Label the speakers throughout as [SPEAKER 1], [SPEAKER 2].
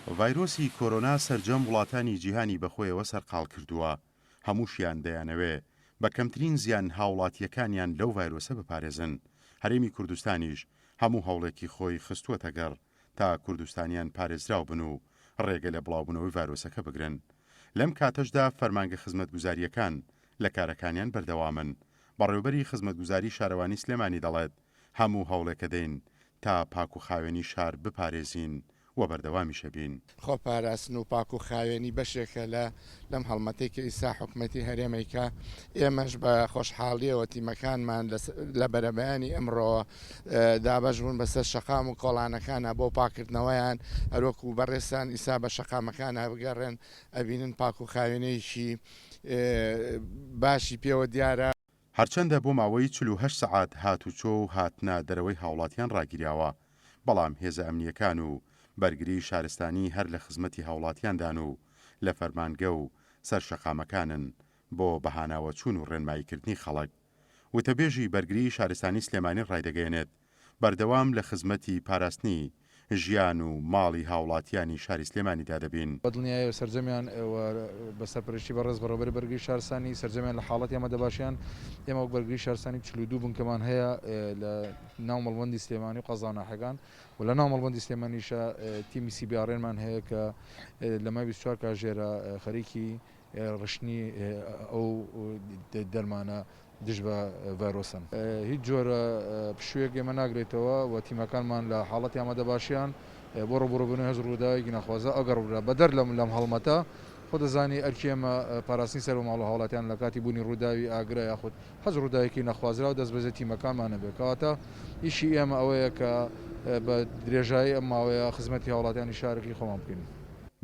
[SPEAKER 1] ڤایرۆسی کۆرۆنا سەرجەم وڵاتانی جیهانی بەخۆیەوە سەرقاڵ کردووە. هەمووشیان دەیانەوێ بە کەمترین زیان هاوڵاتیەکانیان لەو ڤایرۆسە بپارێزن. هەرێمی کوردستانیش هەموو هەوڵێکی خۆی خستووەتە گەڕ تا کوردستانیان پارێزراو بن و ڕێگە لە بڵاوبوونەوەی ڤایرۆسەکە بگرن. لەم کاتەشدا فەرمانگە خزمەتگوزاریەکان لە کارەکانیان بەردەوامن. بەڕێوەبەری خزمەتگوزاری شارەوانی سلێمانی دەڵێت هەموو هەوڵێکە دەین تا پاک و خاوێنی شار بپارێزین و بەردەوامیشە بین.
[SPEAKER 2] خۆپاراستن و پاک و خاوێنی بەشێکە لەم هەڵمەتێکی ئیسا حکومەتی هەرێمەیکە ئێمەش بە خۆشحاڵیەوە تیمەکانمان لە بەرەبەیانی ئەمڕۆ دابەش بوون بەسەر شەقام و کۆڵانەکانە بۆ پاکردنەوەیان هەروەکو بەڕێستان ئیسا بە شەقامەکانە بگەڕێن ئەبینن پاک و خاوێنەیەکی باشی پێوە دیارە.
[SPEAKER 1] هەرچەندە بۆ ماوەی 48 سەعات هاتوچۆ و هاتنە دەرەوەی هاوڵاتیان ڕاگیراوە، بەڵام هێزە ئەمنیەکان و بەرگری شارستانی هەر لە خزمەتی هاوڵاتیاندان و لە فەرمانگە و سەرشەقامەکانن بۆ بەهاناوە چوون و ڕێنماییکردنی خەڵک. وتەبێژی بەرگری شارستانی سلێمانی ڕایدەگەێنێت بەردەوام لە خزمەتی پاراستنی ژیان و ماڵی هاوڵاتیانی شاری سلێمانیدا دەبین.
[SPEAKER 3] بەدڵنیایە سەرجەمیان بەسەرپەرشتی بەڕێز بەڕێوەبەری بەرگری شارستانی سەرجەمیان لە حاڵەتی ئەمەدەباشیان ئێمە وەک بەرگری شارستانی 42 بنکەمان هەیە لە ناو مەڵبەندی سلێمانی و قەزانەحەکان و لە ناو مەڵبەندی سلێمانیشە تیمی CBRێنمان هەیە کە لە مای 24 کاژێرە خەریکی ڕشنی ئەو دەرمانە دژ بە ڤایرۆسن. هیچ جۆرە پشوویەک ئێمە ناگرێتەوە و تیمەکانمان لە حاڵەتی ئامادەباشیان بۆ ڕوبەڕووبوونەوەی هەز ڕووداوێکی نەخوازە ئەگەڕ بەدەر لەم هەڵمەتە خۆ دەزانی ئەرکی ئێمە پاراستنی سەر و ماڵ و هاوڵاتیان لە کاتی بوونی ڕووداوی ئاگرە یاخود هەز ڕووداوێکی نەخوازرا و دەست بەجێ تیمەکانمانە بێت کەواتە ئیشی ئێمە ئەوەیە کە بە درێژایی ئەم ماوەیە خزمەتی هاوڵاتیانی شارێکی خۆمان بکەین.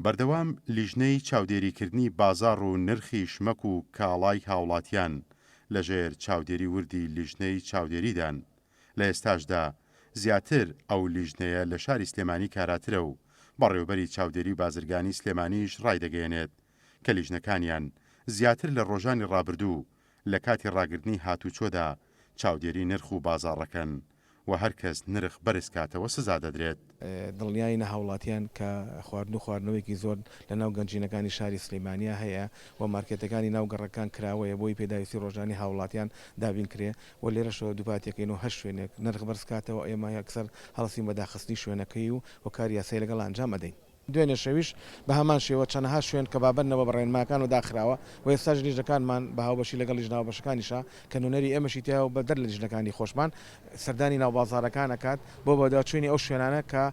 [SPEAKER 1] بەردەوام لیژنەی چاودێریکردنی بازاڕ و نرخی شمەک و کاڵای هاوڵاتیان لەژێر چاودێری وردی لیژنەی چاودێریدان. لە ئێستاشدا زیاتر ئەو لیژنەیە لە شاری سلێمانی کاراترە و بەڕێوەبەری چاودێری بازرگانی سلێمانیش ڕایدەگەیەنێت کە لیژنەکانیان زیاتر لە ڕۆژانی ڕابردوو لە کاتی ڕاگررتنی هاتوچۆدا چاودێری نرخ و بازاڕەکەن و هەر کەس نرخ بەرز کاتەوە سزا دەدرێت.
[SPEAKER 4] دڵنیایی هاوڵاتیان کە خواردن و خواردنەوەیکی زۆر لە ناو گەنجینەکانی شاری سلێمانیا هەیە و مارکێتەکانی ناوگەڕەکان کراوەیە بۆی پێداویستی ڕۆژانی هاوڵاتیان دابین کرێ و لێرەشەوە دووپاتەکەین و هەر شوێنێک نرخ بەرز کاتەوە ئێمە یەکسەر هەڵسین بەداخستنی شوێنەکەی و کاری یاسایی لەگەڵ ئەنجام ئەدەین. دوێنێ شەویش بە هەمان شێوە چەندەها شوێن کە بابەنەوە بە ڕێنماکان و داخراوە و ئێستاش لیژنەکانمان بە هاوبەشی لەگەڵ لیژناوە بەشەکانیشە کە نوێنەری ئێمەشی تیا و بە دەر لە لیژنەکانی خۆشمان سەردانی ناو بازاڕەکان ئەکات بۆ بەداچوێنی ئەو شوێنانە کە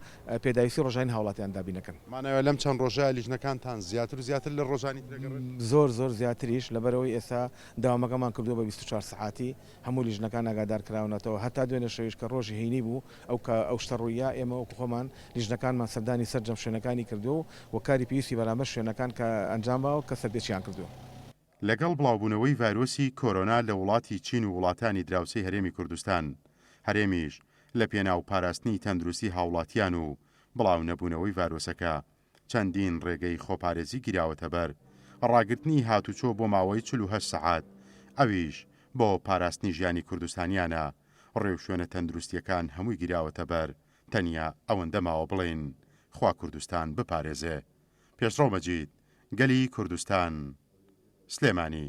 [SPEAKER 4] پێداویستی ڕۆژانی هاوڵاتیان دابینەکەن.
[SPEAKER 1] مانەوە لەم چەند ڕۆژە لیژنەکانتان زیاتر و زیاتر لە ڕۆژانی
[SPEAKER 4] زۆر زیاتریش لەبەرەوەی ئێستا داوامەکەمان کردووە بە 24 سعاتی هەموو لیژنەکان ئاگادار کراونەتەوە هەتا دوێنێ شەویش کە ڕۆژی هینی بوو ئەو شتە ڕوویە ئێمە وەکو خۆمان لیژنەکانمان سەردانی سەرجەم شوێنەکانی کردو و کاری پێویستی بەرامبەر شوێنەکان کە ئەنجام باوە کە سەرپێچیان کردووە.
[SPEAKER 1] لەگەڵ بڵاوبوونەوەی ڤایرۆسی کۆرۆنا لە وڵاتی چین و وڵاتانی دراوسەی هەرێمی کوردستان، هەرێمیش لە پێناو پاراستنی تەندروستی هاوڵاتیان و بڵاو نەبوونەوەی ڤایرۆسەکە چەندین ڕێگەی خۆپارێزی گیراوەتە بەر. ڕاگررتنی هاتوچۆ بۆ ماوەی 48 سەعات ئەویش بۆ پاراستنی ژیانی کوردستانیانە. ڕێوشوێنە تەندروستیەکان هەمووی گیراوەتە بەر، تەنیا ئەوەندە ماوە بڵێن خوا کوردستان بپارێزێ. پێشڕۆ مەجید، گەلی کوردستان، سلێمانی.